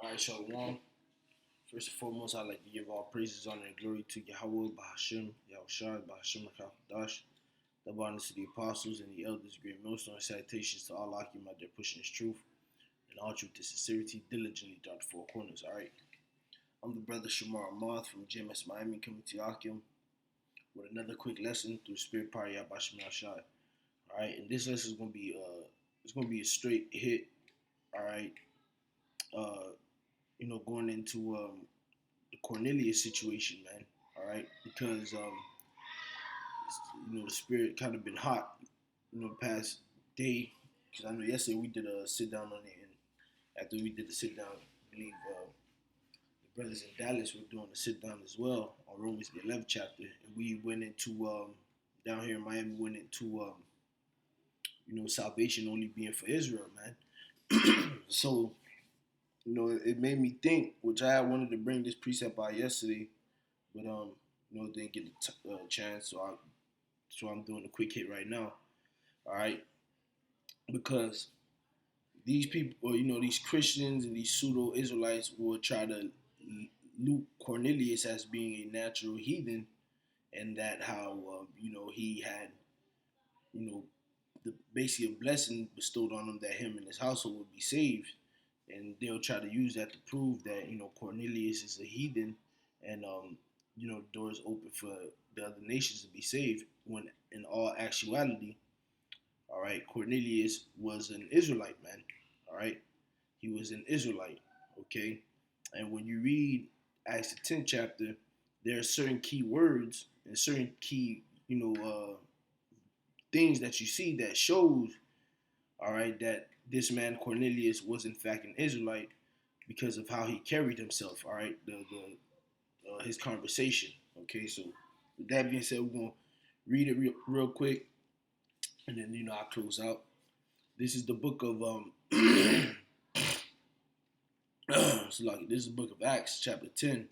Alright, Shalom. First and foremost, I'd like to give all praises, honor, and glory to Yahweh, Bahashim, Yahushua, Bahashim, Akakadash, the abundance to the apostles and the elders, great millstone, salutations to all Akim out there pushing his truth and all truth and sincerity diligently throughout the four corners. Alright, I'm the brother Shamar Amath from GMS Miami coming to Akim with another quick lesson through the spirit power Yahbashim Yahushua. Alright, and this lesson is gonna be a straight hit. Alright, going into the Cornelius situation, man. All right, because the spirit kind of been hot, the past day. Because I know yesterday we did a sit down on it, and after we did the sit down, I believe the brothers in Dallas were doing a sit down as well on Romans the 11th chapter, and we went into down here in Miami, went into salvation only being for Israel, man. So it made me think, which I wanted to bring this precept out yesterday, but didn't get a chance, so I'm doing a quick hit right now. All right, because these people, or these Christians and these pseudo Israelites, will try to loop Cornelius as being a natural heathen, and that how he had basically a blessing bestowed on him that him and his household would be saved, and they'll try to use that to prove that Cornelius is a heathen, and doors open for the other nations to be saved. When in all actuality, all right, Cornelius was an Israelite, man. All right, he was an Israelite. Okay, and when you read Acts the 10th chapter, there are certain key words and certain key things that you see that shows, all right, that this man Cornelius was in fact an Israelite because of how he carried himself. All right, his conversation. Okay, so with that being said, we're gonna read it real quick, and then I'll close out. This is the book of this is the book of Acts, chapter 10,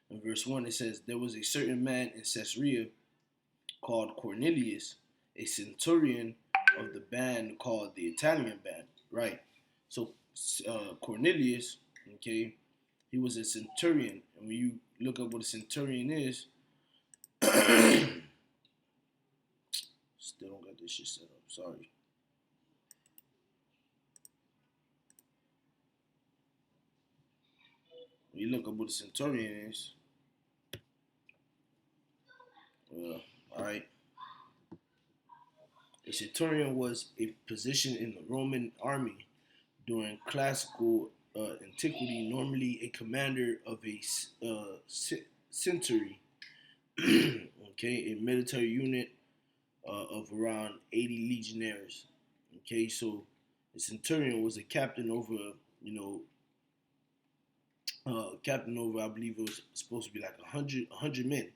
and verse 1. It says, "There was a certain man in Caesarea called Cornelius, a centurion of the band called the Italian band." Right. So Cornelius, okay, he was a centurion, and when you look up what a centurion is, still don't got this shit set up. Sorry. When you look up what a centurion is, all right. A centurion was a position in the Roman army during classical antiquity, normally a commander of a century, okay, a military unit of around 80 legionnaires. Okay, so the centurion was a captain over, I believe it was supposed to be like 100 men.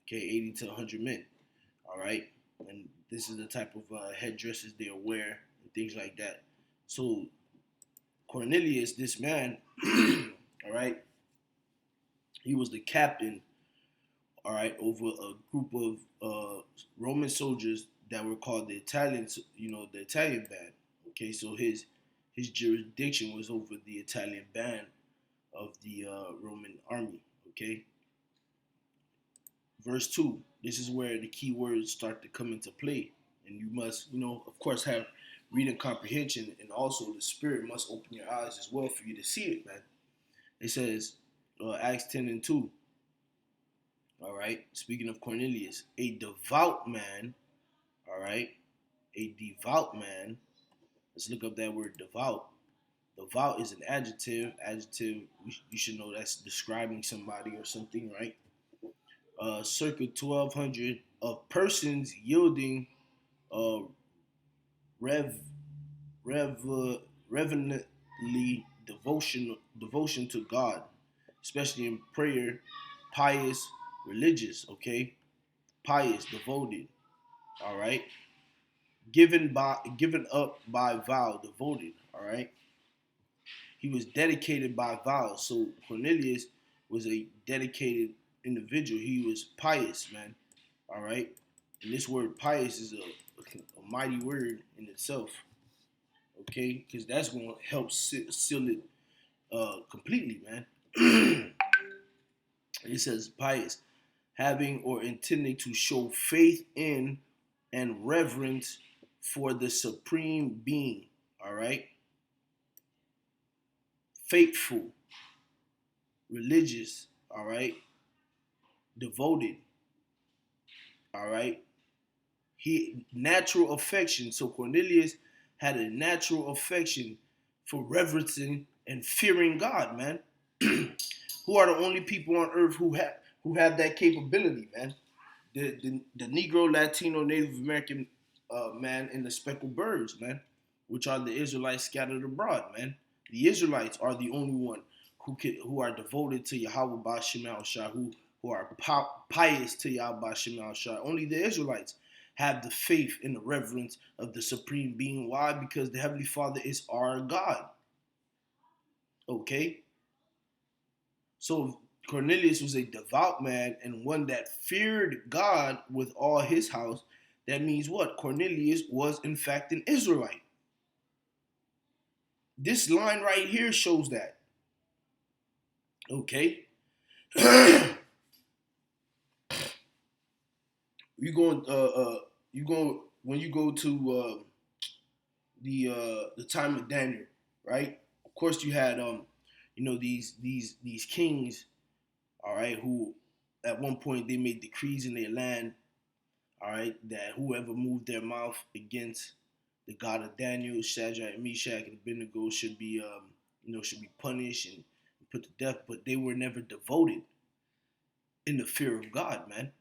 Okay, 80 to 100 men. All right, and this is the type of headdresses they wear and things like that. So Cornelius, this man, all right, he was the captain, all right, over a group of Roman soldiers that were called the Italians, the Italian band. Okay, so his jurisdiction was over the Italian band of the Roman army. Okay, verse 2. This is where the key words start to come into play, and you must, of course, have reading comprehension, and also the Spirit must open your eyes as well for you to see it, man. It says, Acts 10:2. All right, speaking of Cornelius, a devout man. All right, a devout man. Let's look up that word devout. Devout is an adjective. Adjective, you should know that's describing somebody or something, right? Circa 1200 of persons yielding uh, rev, reverently devotion to God, especially in prayer, pious, religious. Okay, pious, devoted. All right, given up by vow, devoted. All right, he was dedicated by vow. So Cornelius was a dedicated individual. He was pious, man. All right, and this word pious is a mighty word in itself. Okay, because that's going to help seal it completely, man. It says pious, having or intending to show faith in and reverence for the supreme being. All right, faithful, religious. All right, devoted. All right, he natural affection. So Cornelius had a natural affection for reverencing and fearing God, man. Who are the only people on earth who have that capability, man? The Negro, Latino, Native American man, and the speckled birds, man, which are the Israelites scattered abroad, man. The Israelites are the only one who are devoted to Yahweh Bashim Al Shah, who are pious to Yahweh Bashim Al Shah. Only the Israelites have the faith and the reverence of the supreme being. Why? Because the Heavenly Father is our God. Okay? So Cornelius was a devout man and one that feared God with all his house. That means what? Cornelius was in fact an Israelite. This line right here shows that. Okay? you going you go when you go to the time of Daniel, right? Of course you had these kings, all right, who at one point they made decrees in their land, all right, that whoever moved their mouth against the God of Daniel, Shadrach, Meshach, and Abednego should be punished and put to death. But they were never devoted in the fear of God, man.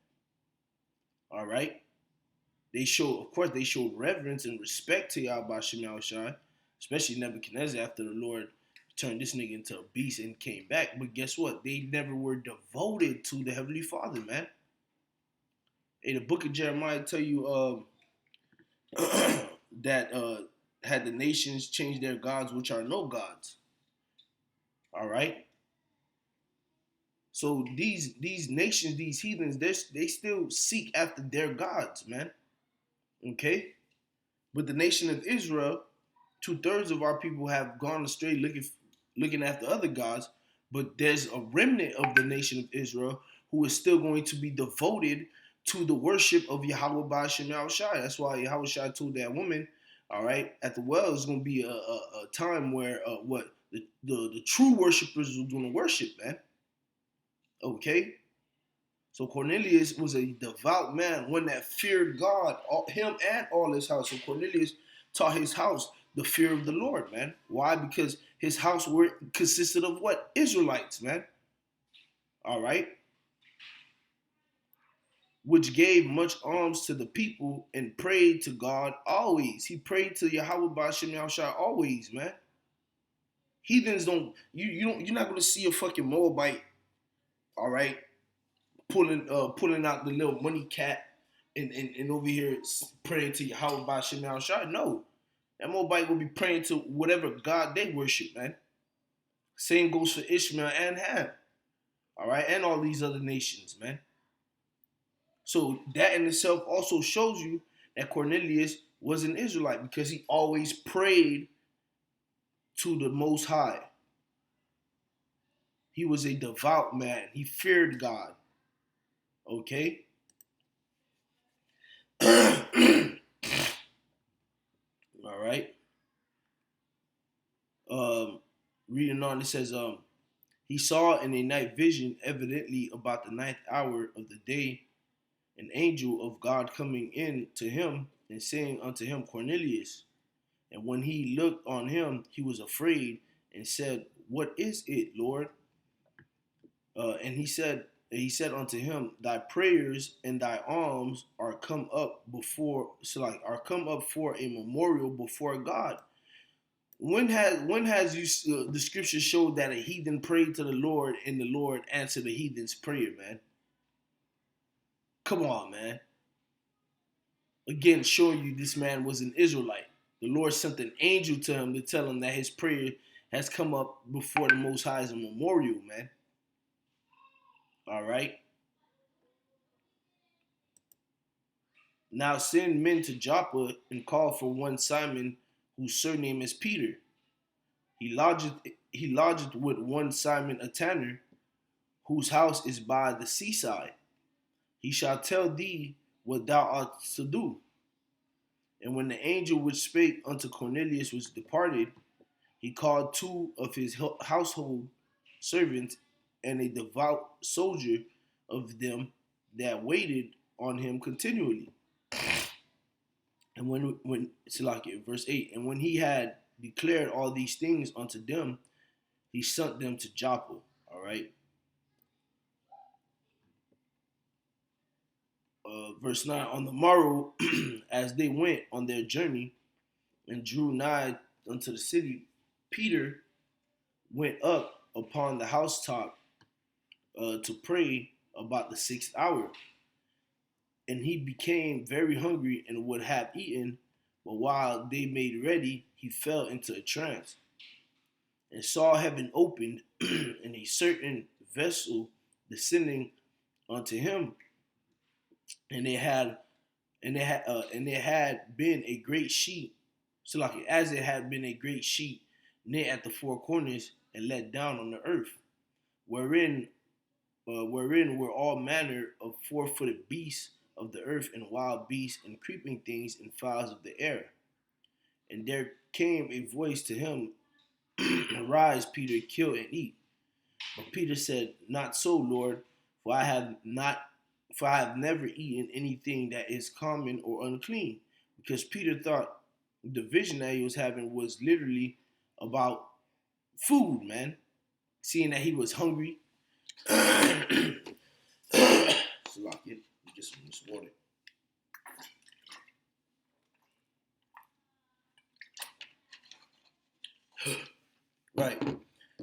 All right, of course, they showed reverence and respect to Yahweh Shem Shai, especially Nebuchadnezzar after the Lord turned this nigga into a beast and came back. But guess what? They never were devoted to the Heavenly Father, man. In the book of Jeremiah tell you that had the nations change their gods, which are no gods. All right. So these nations, these heathens, they still seek after their gods, man. Okay. But the nation of Israel, 2/3 of our people have gone astray, looking after other gods. But there's a remnant of the nation of Israel who is still going to be devoted to the worship of Yahweh Ba'ashem Yahushai. That's why Yahweh Shai told that woman, all right, at the well is going to be a time where the true worshipers are going to worship, man. Okay? So Cornelius was a devout man, one that feared God, him and all his house. So Cornelius taught his house the fear of the Lord, man. Why? Because his house consisted of what? Israelites, man. All right? Which gave much alms to the people and prayed to God always. He prayed to Yahweh Ba'ashem Yahushua always, man. Heathens you're not gonna see a fucking Moabite, all right, pulling out the little money cat and over here praying to Yahweh Ba'ashem Yahushua. No. That Moabite will be praying to whatever God they worship, man. Same goes for Ishmael and Ham, all right, and all these other nations, man. So that in itself also shows you that Cornelius was an Israelite because he always prayed to the Most High. He was a devout man. He feared God. Okay? All right. Reading on, it says, he saw in a night vision, evidently about the ninth hour of the day, an angel of God coming in to him and saying unto him, Cornelius. And when he looked on him, he was afraid and said, What is it, Lord? And he said unto him, Thy prayers and thy alms are come up for a memorial before God. When has the scripture showed that a heathen prayed to the Lord and the Lord answered the heathen's prayer, man? Come on, man. Again, showing you this man was an Israelite. The Lord sent an angel to him to tell him that his prayer has come up before the Most High as a memorial, man. All right. Now send men to Joppa and call for one Simon, whose surname is Peter. He he lodged with one Simon a tanner, whose house is by the seaside. He shall tell thee what thou art to do. And when the angel which spake unto Cornelius was departed, he called two of his household servants and a devout soldier of them that waited on him continually. And when Salakia, verse 8, and when he had declared all these things unto them, he sent them to Joppa. All right. Verse 9, on the morrow, as they went on their journey and drew nigh unto the city, Peter went up upon the housetop to pray about the sixth hour. And he became very hungry and would have eaten, but while they made ready, he fell into a trance and saw heaven opened and a certain vessel descending unto him. And it had been a great sheet, so like as it had been a great sheet knit at the four corners and let down on the earth, wherein were all manner of four-footed beasts of the earth and wild beasts and creeping things and fowls of the air. And there came a voice to him, arise, Peter, kill and eat. But Peter said, not so, Lord, for I have not for I have never eaten anything that is common or unclean. Because Peter thought the vision that he was having was literally about food, man. Seeing that he was hungry. Slock it. Get some water. Right.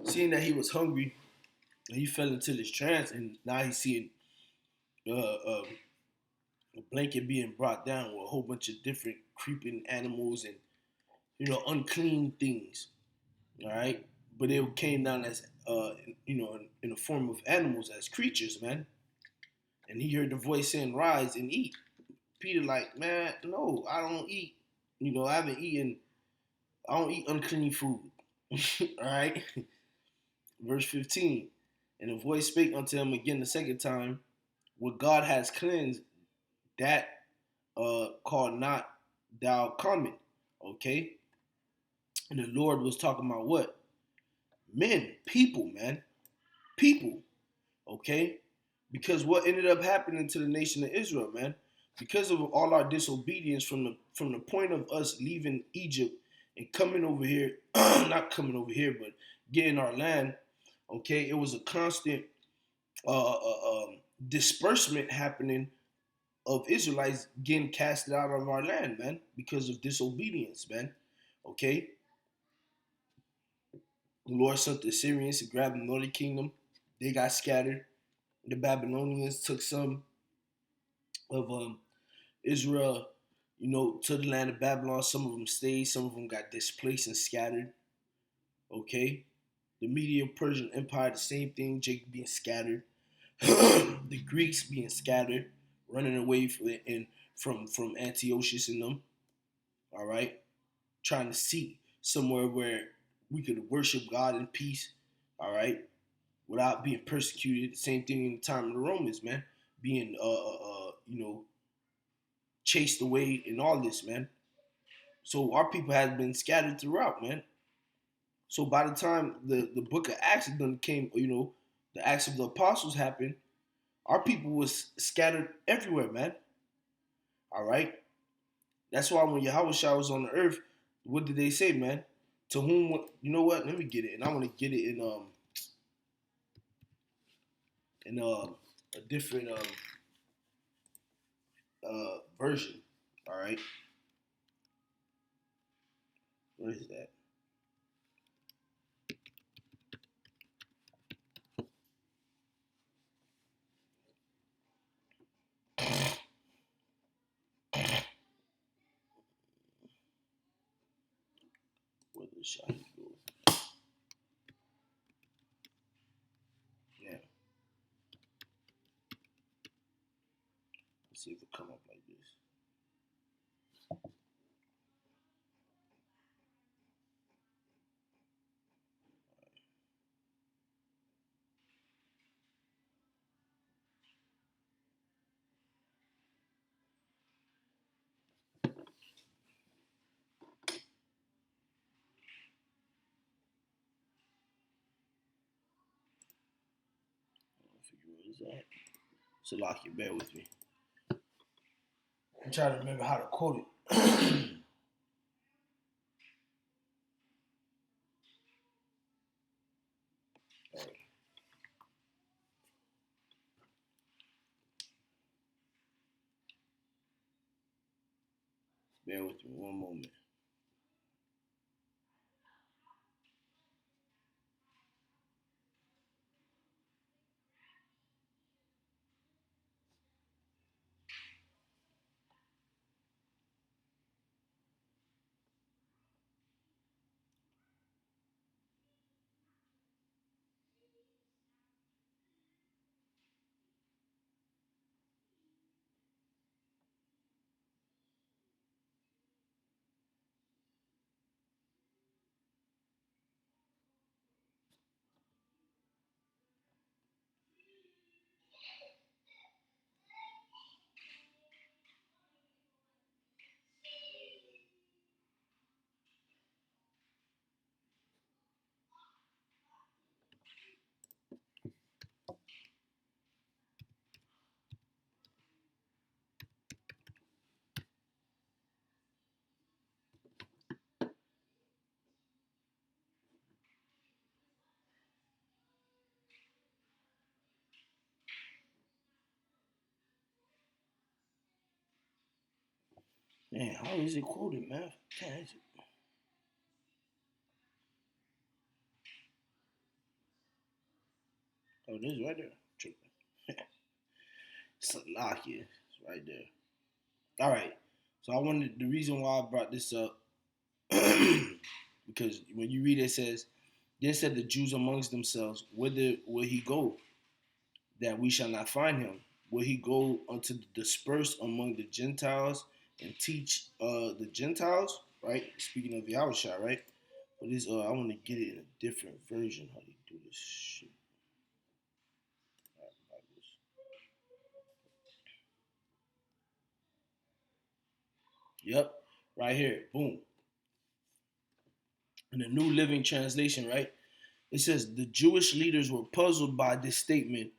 Seeing that he was hungry, and he fell into this trance, and now he's seeing a blanket being brought down with a whole bunch of different creeping animals and unclean things. All right, but it came down as in the form of animals as creatures, man. And he heard the voice saying, "Rise and eat." Peter like, man, no, I don't eat. I haven't eaten. I don't eat unclean food. All right. Verse 15. And the voice spake unto him again the second time, what God has cleansed, that call not thou common. Okay. And the Lord was talking about what? Men, people, man. People. Okay. Because what ended up happening to the nation of Israel, man, because of all our disobedience from the point of us leaving Egypt and coming over here, not coming over here, but getting our land, okay, it was a constant disbursement happening of Israelites getting casted out of our land, man, because of disobedience, man. Okay, the Lord sent the Assyrians to grab the northern kingdom. They got scattered. The Babylonians took some of Israel, to the land of Babylon. Some of them stayed. Some of them got displaced and scattered. Okay, the Medo-Persian Empire, the same thing. Jacob being scattered. The Greeks being scattered, running away from Antiochus and them. All right, trying to seek somewhere where we could worship God in peace. All right, without being persecuted. The same thing in the time of the Romans, man, being chased away and all this, man. So our people had been scattered throughout, man. So by the time the book of Acts came, the Acts of the Apostles happened, our people was scattered everywhere, man. All right. That's why when Yahweh Shah was on the earth, what did they say, man? To whom, you know what? Let me get it, and I want to get it in a different version. All right. What is that? Where did Shahi go? Yeah. Let's see if it come up like this. What is that? Salakia, bear with me. I'm trying to remember how to quote it. Bear with me one moment. Man, how is it quoted, man? Oh, this is right there. Tripping. Salakia. It's right there. All right. So I wanted the reason why I brought this up because when you read it, it says, "They said the Jews amongst themselves, whither will he go, that we shall not find him? Will he go unto the dispersed among the Gentiles and teach the Gentiles?" Right. Speaking of Yahushua, right? But this, I want to get it in a different version. How do you do this shit? Yep, right here. Boom. In the New Living Translation, right? It says the Jewish leaders were puzzled by this statement.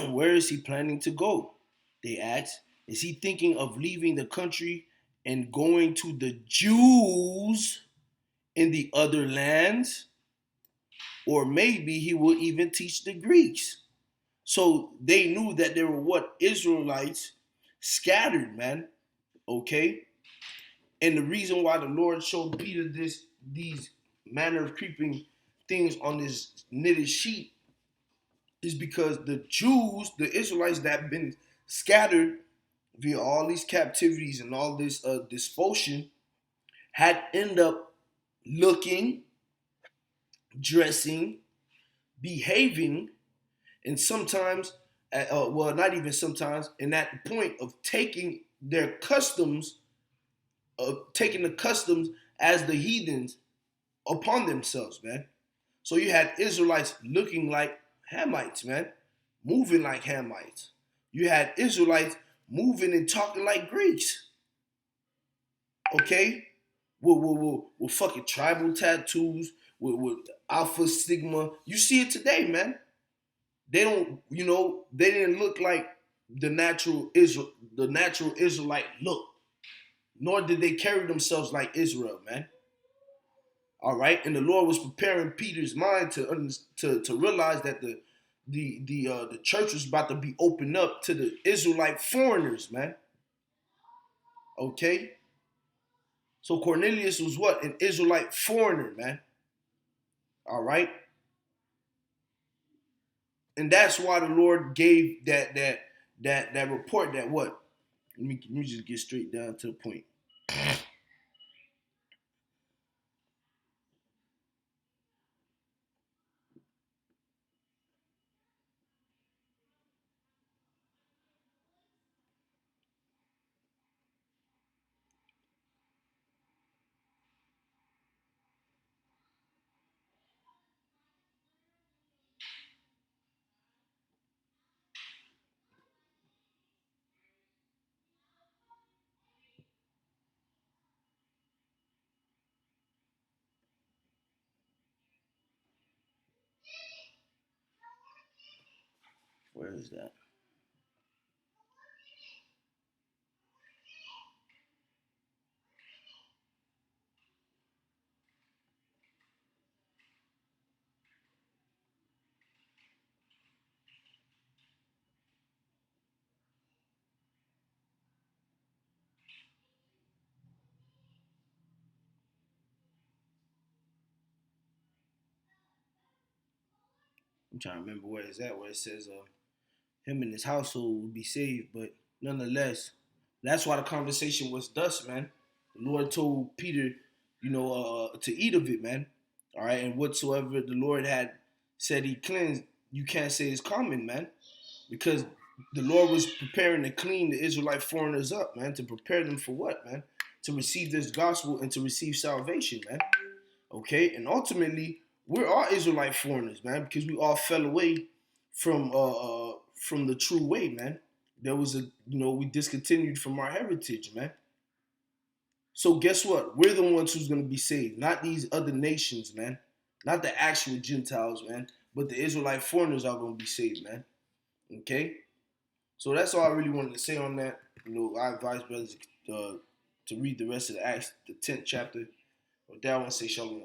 Where is he planning to go? They asked. Is he thinking of leaving the country and going to the Jews in the other lands? Or maybe he will even teach the Greeks. So they knew that there were what? Israelites scattered, man. Okay? And the reason why the Lord showed Peter these manner of creeping things on this knitted sheet is because the Jews, the Israelites that have been scattered via all these captivities and all this dysfunction, had end up looking, dressing, behaving, and sometimes, well, not even sometimes, and at the point of taking their customs, taking the customs as the heathens upon themselves, man. So you had Israelites looking like Hamites, man, moving like Hamites. You had Israelites moving and talking like Greeks, okay? With fucking tribal tattoos, with Alpha Sigma. You see it today, man. They don't, they didn't look like the natural Israelite look, nor did they carry themselves like Israel, man. All right, and the Lord was preparing Peter's mind to realize that the church was about to be opened up to the Israelite foreigners, man. Okay, so Cornelius was what? An Israelite foreigner, man. All right, and that's why the Lord gave that report. That what? Let me just get straight down to the point. Where is that? I'm trying to remember where it's at, where it says him and his household will be saved. But nonetheless, that's why the conversation was thus, man. The Lord told Peter, to eat of it, man. All right, and whatsoever the Lord had said he cleansed, you can't say it's common, man, because the Lord was preparing to clean the Israelite foreigners up, man, to prepare them for what, man? To receive this gospel and to receive salvation, man. Okay, and ultimately, we're all Israelite foreigners, man, because we all fell away from the true way, man. There was we discontinued from our heritage, man. So guess what? We're the ones who's gonna be saved, not these other nations, man. Not the actual Gentiles, man, but the Israelite foreigners are gonna be saved, man. Okay, so that's all I really wanted to say on that. I advise brothers to read the rest of the Acts, the 10th chapter. With that, I want to say shalom.